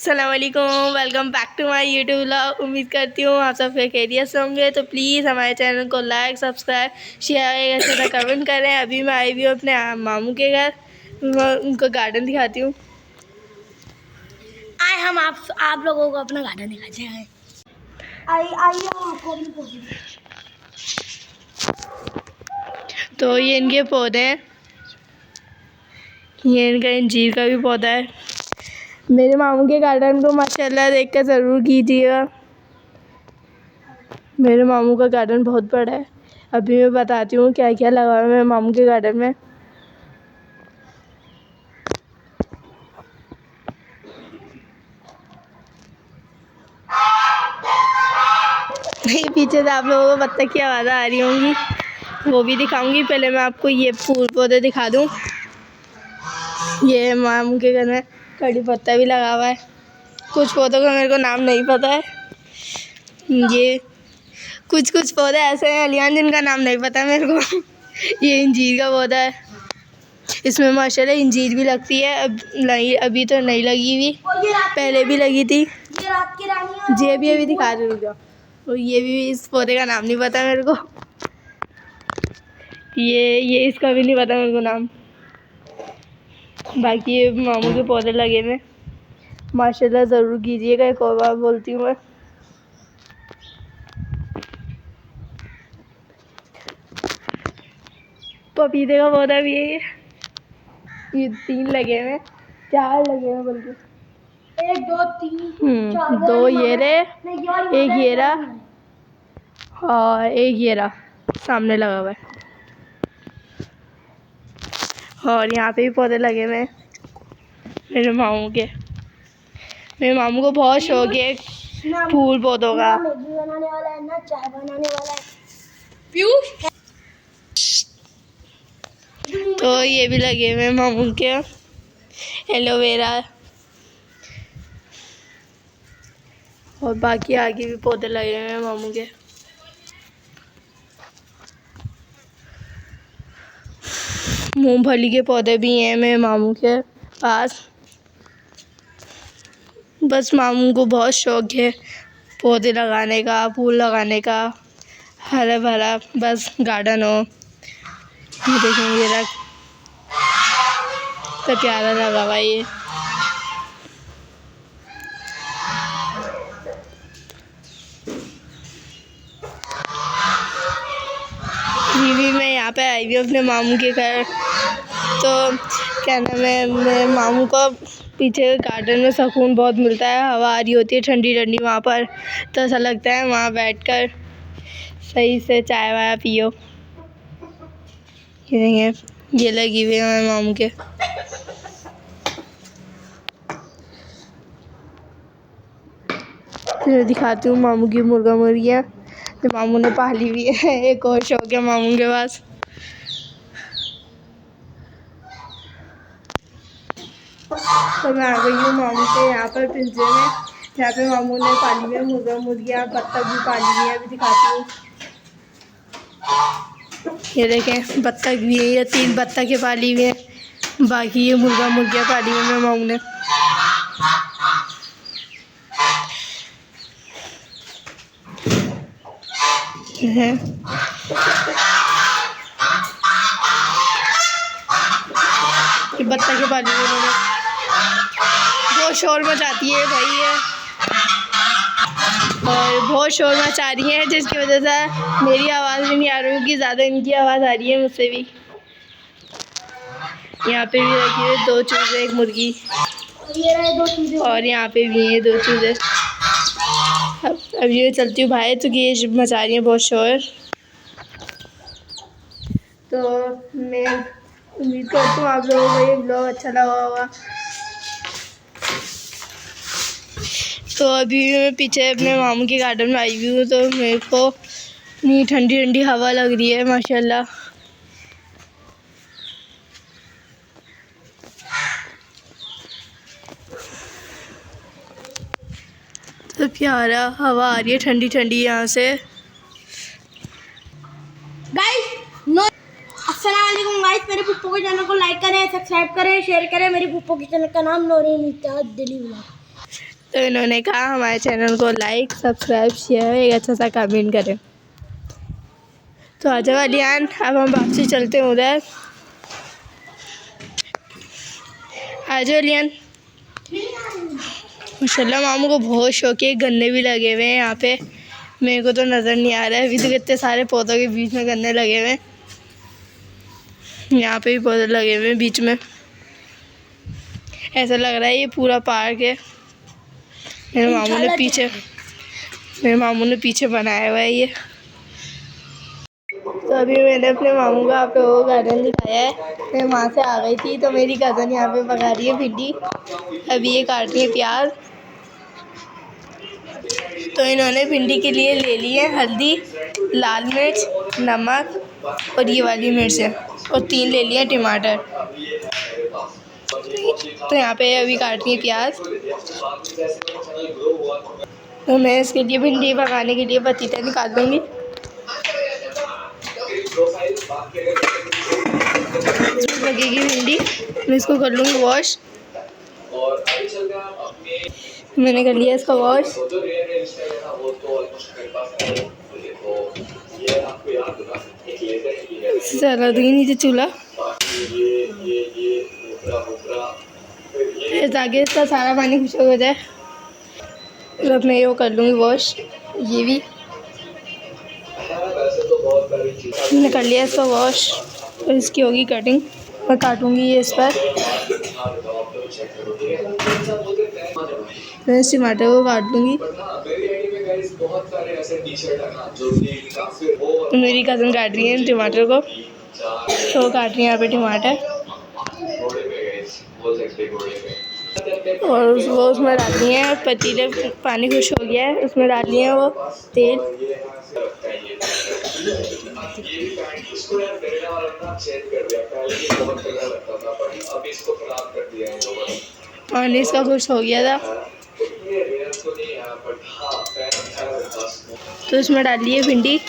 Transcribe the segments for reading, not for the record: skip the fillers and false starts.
अस्सलामुअलैकुम, welcome back to my YouTube vlog. उम्मीद करती हूँ आप सब खैरियत से होंगे। तो प्लीज़ हमारे चैनल को लाइक, सब्सक्राइब, शेयर ऐसे तो कमेंट करें। अभी मैं आई हुई हूँ अपने मामू के घर, उनको गार्डन दिखाती हूँ। आए हम आप लोगों को अपना गार्डन दिखाते हैं। आइए आपको अपने पौधे। तो ये इनके पौधे हैं, ये इनका अंजीर का भी पौधा है। मेरे मामू के गार्डन को माशाल्लाह देख कर ज़रूर कीजिएगा। मेरे मामू का गार्डन बहुत बड़ा है। अभी मैं बताती हूँ क्या क्या लगा हुआ है मेरे मामू के गार्डन में। पीछे से आप लोगों को बत्तख की आवाज़ आ रही होंगी, वो भी दिखाऊंगी। पहले मैं आपको ये फूल पौधे दिखा दूँ। ये मामू के घर में कड़ी पत्ता भी लगा हुआ है। कुछ पौधों का मेरे को नाम नहीं पता है। ये कुछ पौधे ऐसे हैं अलियान जिनका नाम नहीं पता है मेरे को। ये अंजीर का पौधा है, इसमें माशाल्लाह अंजीर भी लगती है। अब नहीं, अभी तो नहीं लगी हुई, पहले भी लगी थी। ये रात की रानी जी अभी दिखा रही हूँ। और ये भी, इस पौधे का नाम नहीं पता मेरे को। ये इसका भी नहीं पता मेरे को नाम। बाकी ये मामू के पौधे लगे हुए माशाल्लाह, ज़रूर कीजिएगा। एक और बार बोलती हूँ मैं। पपीते का पौधा भी है ये 3 लगे हुए, 4 लगे हुए बल्कि। 1 2 3 2 ये रहे, एक ये रहा और एक ये रहा सामने लगा हुआ है। और यहाँ पे भी पौधे लगे हुए हैं मेरे मामू के। मेरे मामू को बहुत शौक है फूल पौधों का। मैगी बनाने वाला है ना, चाय बनाने वाला है। तो ये भी लगे हुए मामू के एलोवेरा, और बाकी आगे भी पौधे लगे हुए हैं मामू के। मूंगफली के पौधे भी हैं मेरे मामू के पास। बस मामू को बहुत शौक है पौधे लगाने का, फूल लगाने का, हरा भरा बस गार्डन हो। ये देखें, ये रख तो प्यारा लगा हुआ ये। भी मैं यहाँ पे आई हुई अपने मामू के घर। तो क्या नाम है, मेरे मामू को पीछे गार्डन में सुकून बहुत मिलता है। हवा आ रही होती है ठंडी ठंडी वहाँ पर, तो ऐसा लगता है वहाँ बैठकर सही से चाय वाय पियो। ये लगी हुई है मेरे मामू के। फिर दिखाती हूँ मामू की मुर्गा मुर्गियाँ जो मामू ने पाली हुई है। एक और शौक है मामू के पास। तो मैं आ गई हूँ मामू के यहाँ पर पिंजरे में, जहाँ पे मामू ने पाली हुई है मुर्गा मुर्गियाँ, बत्तख भी पाली हुई है। अभी दिखाती हूँ। ये देखें, बत्तख भी है, ये 3 बत्तखें पाली हुई हैं। बाकी ये मुर्गा मुर्गियाँ पाली हुई है मामू ने। है ये बत्तखें पाली हुई उन्होंने। बहुत शोर मचाती है भाई ये, और बहुत शोर मचा रही है, जिसकी वजह से मेरी आवाज़ भी नहीं आ रही होगी, ज़्यादा इनकी आवाज़ आ रही है मुझसे भी। यहाँ पे भी रखी है 2 चूज़े, 1 मुर्गी, ये रहे 2 चीजें। और यहाँ पे भी हैं 2 चूज़े। अब ये चलती हूँ बाहर, तो ये मचा रही है बहुत शोर। तो मैं उम्मीद करती हूँ आप लोगों को ये ब्लॉग अच्छा लगा होगा। तो अभी मैं पीछे अपने मामू के गार्डन में आई हुई हूँ, तो मेरे को इतनी ठंडी ठंडी हवा लग रही है माशाल्लाह। तो प्यारा हवा आ रही है ठंडी ठंडी यहाँ से। गाइस अस्सलाम वालेकुम गाइस, मेरे पुप्पो के चैनल को लाइक करें, सब्सक्राइब करें, शेयर करें। मेरी पुप्पो के चैनल का नाम नौरीन इत्तेहाद दिल्ली व्लॉग। तो इन्होंने कहा हमारे चैनल को लाइक, सब्सक्राइब, शेयर, एक अच्छा सा कमेंट करें। तो आ जाओ अलियान, अब हम वापसी चलते हैं उधर। आ जाओ अलियान। माशाल्लाह मामू को बहुत शौक है, गन्ने भी लगे हुए हैं यहाँ पे। मेरे को तो नज़र नहीं आ रहा है, अभी तो कितने सारे पौधों के बीच में गन्ने लगे हुए हैं। यहाँ पे भी पौधे लगे हुए हैं बीच में। ऐसा लग रहा है ये पूरा पार्क है। मेरे मामू ने पीछे बनाया हुआ है ये। तो अभी मैंने अपने मामू का आप लोगों को गार्डन दिखाया है। मैं वहाँ से आ गई थी तो मेरी कज़न यहाँ पे पका रही है भिंडी। अभी ये काट रही है प्याज। तो इन्होंने भिंडी के लिए ले ली है हल्दी, लाल मिर्च, नमक और ये वाली मिर्च है, और 3 ले लिए टमाटर। तो यहाँ पे अभी काट रही है प्याज। तो मैं इसके लिए भिंडी पकाने के लिए पतीला निकाल दूँगी। लगेगी भिंडी, मैं इसको कर लूँगी वॉश। मैंने कर लिया इसका वॉश। चला दूँगी नीचे चूल्हा, ताकि इसका सारा पानी खुशक हो जाए। अब मैं ये कर लूँगी वॉश। ये भी मैंने कर लिया इसका वॉश, और इसकी होगी कटिंग। मैं काटूँगी ये इस पर। मैं इस टमाटर को काट लूँगी। मेरी कज़न काट रही है टमाटर को, तो काट रही है यहाँ पे टमाटर, और वो उसमें डालनी है। पतीले पानी खुश हो गया है, उसमें डालनी है वो तेल। पानी इसका खुश हो गया था, तो इसमें डालिए भिंडी।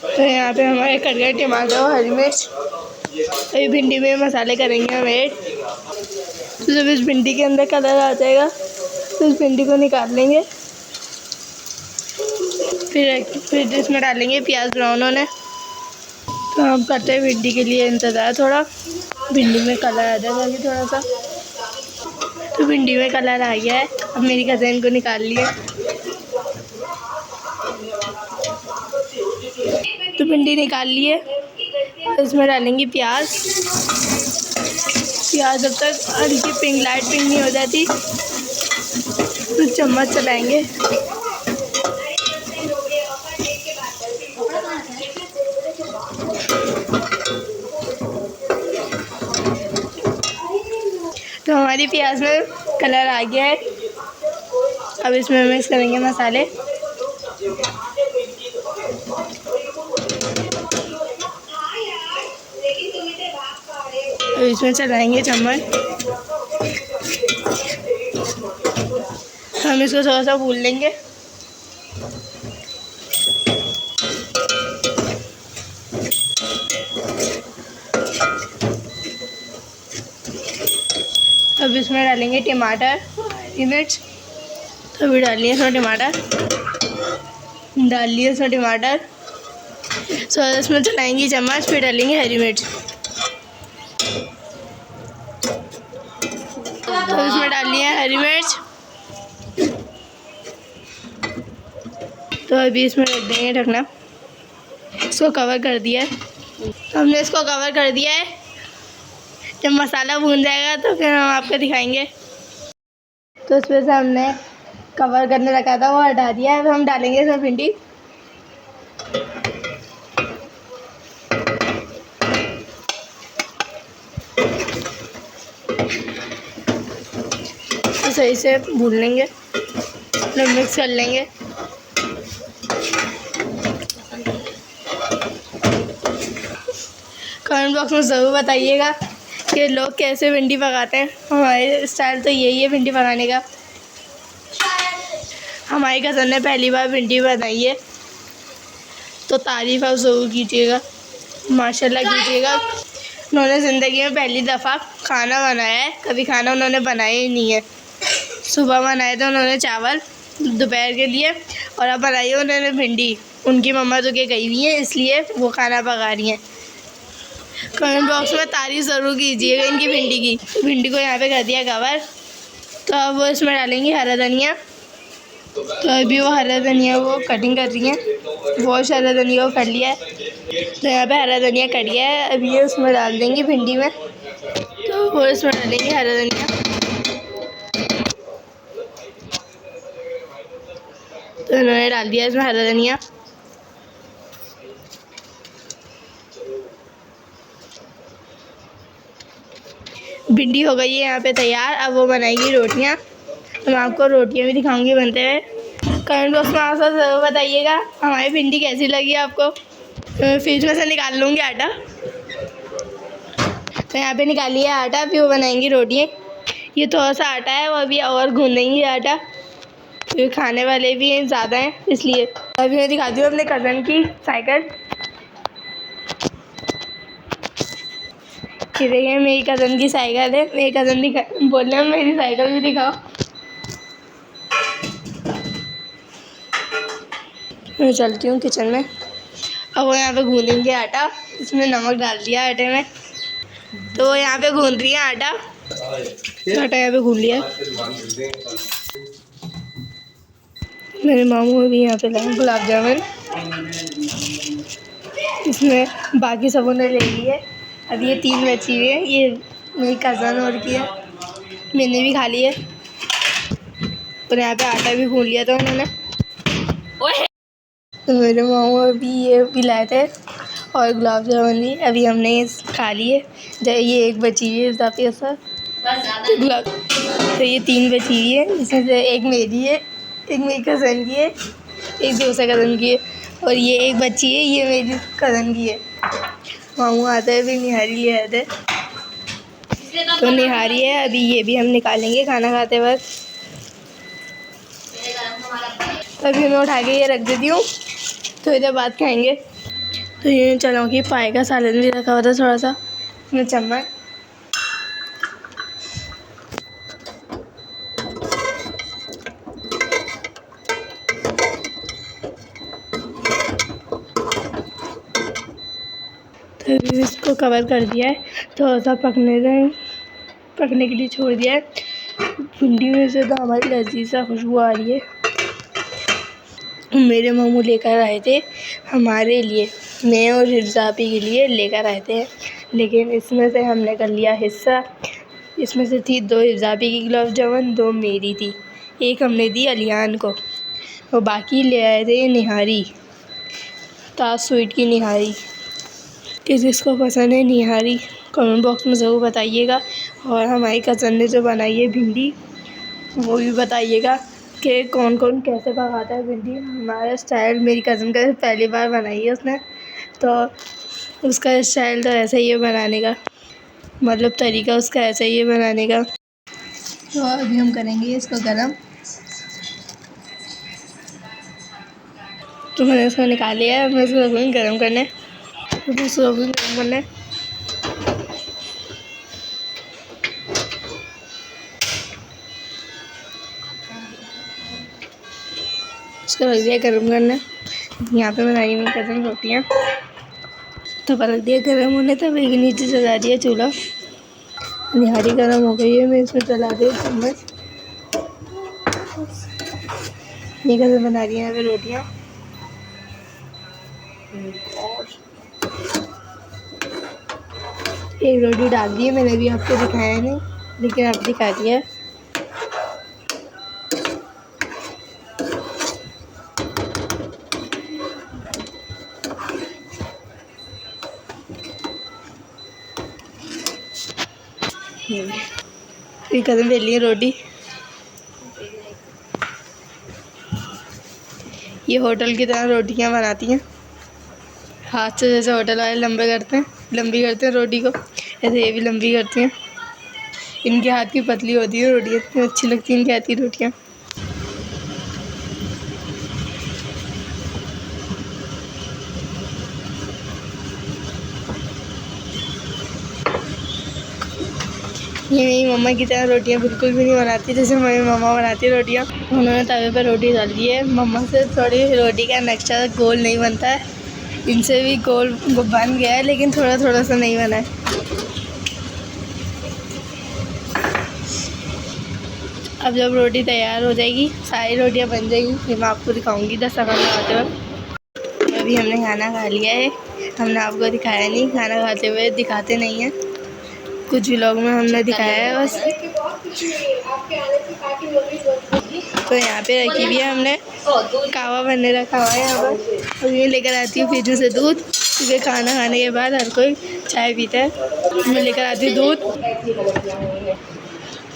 तो यहाँ पे हमारे कट गए टमाटर और हरी मिर्च। अभी भिंडी में मसाले करेंगे हम ऐड। तो जब इस भिंडी के अंदर कलर आ जाएगा तो इस भिंडी को निकाल लेंगे। फिर इसमें डालेंगे प्याज ब्राउन होने। तो हम करते हैं भिंडी के लिए इंतज़ार, थोड़ा भिंडी में कलर आ जाएगा अभी थोड़ा सा। तो भिंडी में कलर आ गया है, अब मेरी कज़न को निकाल लिया। तो भिंडी निकाल लिए, और इसमें डालेंगे प्याज। प्याज जब तक हल्की पिंक, लाइट पिंक नहीं हो जाती, तो चम्मच चलाएंगे। तो हमारी प्याज में कलर आ गया है। अब इसमें मिक्स करेंगे मसाले। अब इसमें चलाएंगे चम्मच। हम इसको थोड़ा सा भून लेंगे। अब इसमें डालेंगे टमाटर, हरी मिर्च। तो अभी डालिए इसमें टमाटर, डाल लिए इसमें टमाटर। इसमें चलाएंगे चम्मच, फिर डालेंगे हरी मिर्च। तो इसमें डाल लिया हरी मिर्च। तो अभी इसमें रख देंगे ढकना। इसको कवर कर दिया है। तो हमने इसको कवर कर दिया है। जब मसाला भून जाएगा तो फिर हम आपको दिखाएंगे। तो इस पर से हमने कवर करने रखा था, वो हटा दिया है। अब हम डालेंगे इसमें भिंडी। तो सही से भून लेंगे, मिक्स कर लेंगे। कमेंट बॉक्स में ज़रूर बताइएगा कि लोग कैसे भिंडी पकाते हैं। हमारे स्टाइल तो यही है भिंडी पकाने का। हमारी कज़न ने पहली बार भिंडी बनाई है, तो तारीफ़ आप ज़रूर कीजिएगा, माशाल्लाह कीजिएगा। उन्होंने ज़िंदगी में पहली दफ़ा खाना बनाया है, कभी खाना उन्होंने बनाया ही नहीं है। सुबह बनाए थे उन्होंने चावल दोपहर के लिए, और अब बनाई है उन्होंने भिंडी। उनकी मम्मा तो क्या गई हुई हैं, इसलिए वो खाना पका रही हैं। कमेंट बॉक्स में तारीफ़ ज़रूर कीजिएगा इनकी भिंडी की। भिंडी को यहाँ पे कर दिया कवर, तो अब वो इसमें डालेंगी हरा धनिया। तो अभी वो हरा धनिया वो कटिंग कर रही हैं, वॉश हरा धनिया को कर लिया है। तो यहाँ पे हरा धनिया कट गया है, अभी ये उसमें डाल देंगी भिंडी में। तो वो इसमें डालेंगी हरा धनिया। तो इन्होंने डाल दिया इसमें हरा धनिया। भिंडी हो गई है यहाँ पे तैयार। अब वो बनाएगी रोटियाँ, तो मैं आपको रोटियाँ भी दिखाऊंगी बनते हुए। कमेंट बॉक्स में आप सब ज़रूर बताइएगा हमारी भिंडी कैसी लगी आपको। फ्रिज में से निकाल लूँगी आटा। तो यहाँ पे निकालिए आटा, फिर वो बनाएंगी रोटियाँ। ये थोड़ा सा आटा है, वो अभी और गूँधेंगी आटा, क्योंकि खाने वाले भी हैं ज़्यादा हैं इसलिए। अभी मैं दिखाती हूँ अपने कज़न की साइकिल। ये देखिए मेरी कज़न की साइकिल है। मेरी कज़न बोल रहे हैं मेरी साइकिल भी दिखाओ। मैं चलती हूँ किचन में। अब वो यहाँ पे गूँधेंगे आटा, इसमें नमक डाल दिया आटे में। तो वो यहाँ पे गूँध रही है आटा। आटा यहाँ पे गूँध लिया। मेरे मामू भी यहाँ पे लाए गुलाब जामुन, इसमें बाकी सबों ने ले ली है। अब ये 3 बची हुई है, ये मेरी कज़न और की है, मैंने भी खा ली है। और यहाँ पे आटा भी गूँध लिया था उन्होंने। तो मेरे मामू अभी ये भी लाए थे और गुलाब जामुन भी, अभी हमने ये खा लिए। ये 1 बची हुई है इजाफी असर गुलाब। तो ये 3 बची हुई है, इसमें से 1 मेरी है, 1 मेरी कज़न की है, 1 दूसरे कज़न की है, और ये 1 बची है, ये मेरी कज़न की है। मामू आते हैं फिर निहारी ले आते। तो निहारी है, अभी ये भी हम निकालेंगे खाना खाते वक्त। तो अभी मैं उठा के ये रख देती हूँ, तो इधर बात खाएंगे। तो ये चलो कि पाए का सालन भी रखा हुआ था थोड़ा सा, इसमें चम्मच। तो अभी इसको कवर कर दिया है, थोड़ा सा पकने के लिए छोड़ दिया है। भिंडी में से तो हमारी लजीज सा खुशबू आ रही है। मेरे मामू लेकर आए थे हमारे लिए, मैं और हिजाबी के लिए लेकर आए थे, लेकिन इसमें से हमने कर लिया हिस्सा। इसमें से थी 2 हिजाबी की गुलाब जामुन, 2 मेरी थी, 1 हमने दी अलियान को, और बाकी ले आए थे निहारी, ताज स्वीट की निहारी। किसको पसंद है निहारी कमेंट बॉक्स में ज़रूर बताइएगा। और हमारी कज़न ने जो बनाई है भिंडी, वो भी बताइएगा कि कौन कौन कैसे पकाता है भिंडी। हमारा स्टाइल मेरी कज़न का पहली बार बनाई है उसने, तो उसका स्टाइल तो ऐसा ही है बनाने का, मतलब तरीका उसका ऐसा ही है बनाने का। तो अभी हम करेंगे इसको गरम। तो मैंने उसको निकाल लिया है, मैं इसको रखूँगी गरम करने। उसको रख दिया गर्म करने। यहाँ पे बनाई मेरी कज़न रोटियाँ, तो रख दिया गर्म होने, तब एक नीचे जला दिया चूल्हा। निहारी गर्म हो गई है, मैं इसमें चला दी चम्मच। ये कज़न बना रही है यहाँ पे रोटियाँ। और एक रोटी डाल दी है, मैंने भी आपको दिखाया नहीं, लेकिन आप दिखा दिया। फिर कदम ले लिए रोटी। ये होटल की तरह रोटियां बनाती हैं, हाथ से, जैसे होटल वाले लंबी करते हैं रोटी को, ऐसे ये भी लंबी करती हैं। इनके हाथ की पतली होती है रोटियाँ, इतनी अच्छी लगती हैं इनके हाथ की रोटियाँ। ये मेरी मम्मा की तरह रोटियां बिल्कुल भी नहीं बनाती जैसे मेरी मम्मा बनाती है रोटियां। उन्होंने तवे पर रोटी डाल दी है। मम्मा से थोड़ी रोटी का नक्शा गोल नहीं बनता है, इनसे भी गोल बन गया है लेकिन थोड़ा थोड़ा सा नहीं बना है। अब जब रोटी तैयार हो जाएगी, सारी रोटियां बन जाएगी, फिर मैं आपको दिखाऊंगी दस्तरखान लगाते वक्त। अभी हमने खाना खा लिया है, हमने आपको दिखाया नहीं, खाना खाते हुए दिखाते नहीं हैं, कुछ व्लॉग में हमने दिखाया है बस। तो यहाँ पे रखी हुई है हमने कावा बनने रखा हुआ है यहाँ पर। और ये लेकर आती हूँ फ्रिज से दूध, क्योंकि खाना खाने के बाद हर कोई चाय पीता है। मैं लेकर आती हूँ दूध,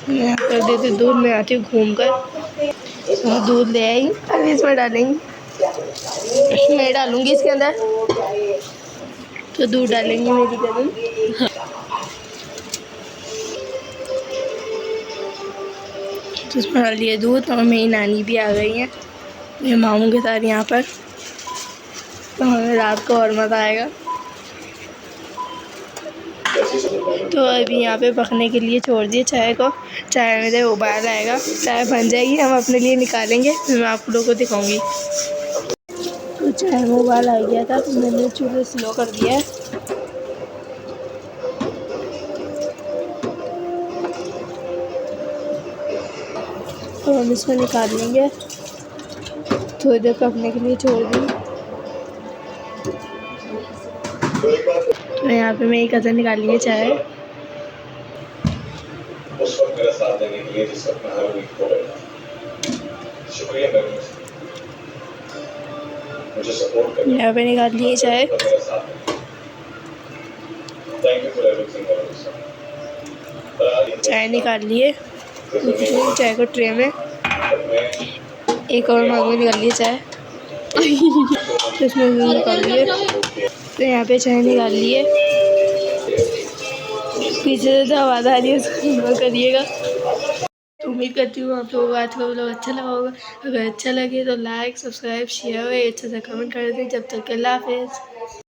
मैं यहाँ कर देती दूध, मैं आती हूँ घूम कर और दूध ले आई। अभी इसमें डालेंगी, मैं डालूँगी इसके अंदर, तो दूध डालेंगी मेरी कदम। तो इसमें डाल दिया दूध और मेरी नानी भी आ गई हैं मेरे मामू के साथ यहाँ पर, तो हमें रात को और मज़ा आएगा। तो अभी यहाँ पे पकने के लिए छोड़ दिए चाय को, चाय में जब उबाल आएगा, चाय बन जाएगी, हम अपने लिए निकालेंगे, फिर मैं आप लोगों को दिखाऊंगी। तो चाय में उबाल आ गया था, तो मैंने चूल्हा स्लो कर दिया है। तो हम इसको निकाल लेंगे, थोड़ी देर पकने के लिए छोड़ दी। तो यहाँ पे मेरी कज़न निकाल ली है चाय। उस वक्त मेरा साथ देने के लिए जिस वक्त मैं हर वीक खो रहा, शुक्रिया मैम, मुझे सपोर्ट करने यहाँ पे निकाल ली है चाय। मेरा साथ। Thank you for everything. चाय निकाल लिए, चाय को ट्रे में, एक और मग में निकाल लिए चाय। तो इसमें निकाल लिए, तो यहाँ पे चाय निकाल लिए। पीछे से जो आवाज़ आ रही है उसको करिएगा। तो उम्मीद करती हूँ आप लोगों को आज का व्लॉग अच्छा लगा होगा। अगर अच्छा लगे तो लाइक, सब्सक्राइब, शेयर और अच्छा सा कमेंट कर दें। जब तक के अल्लाह हाफिज़।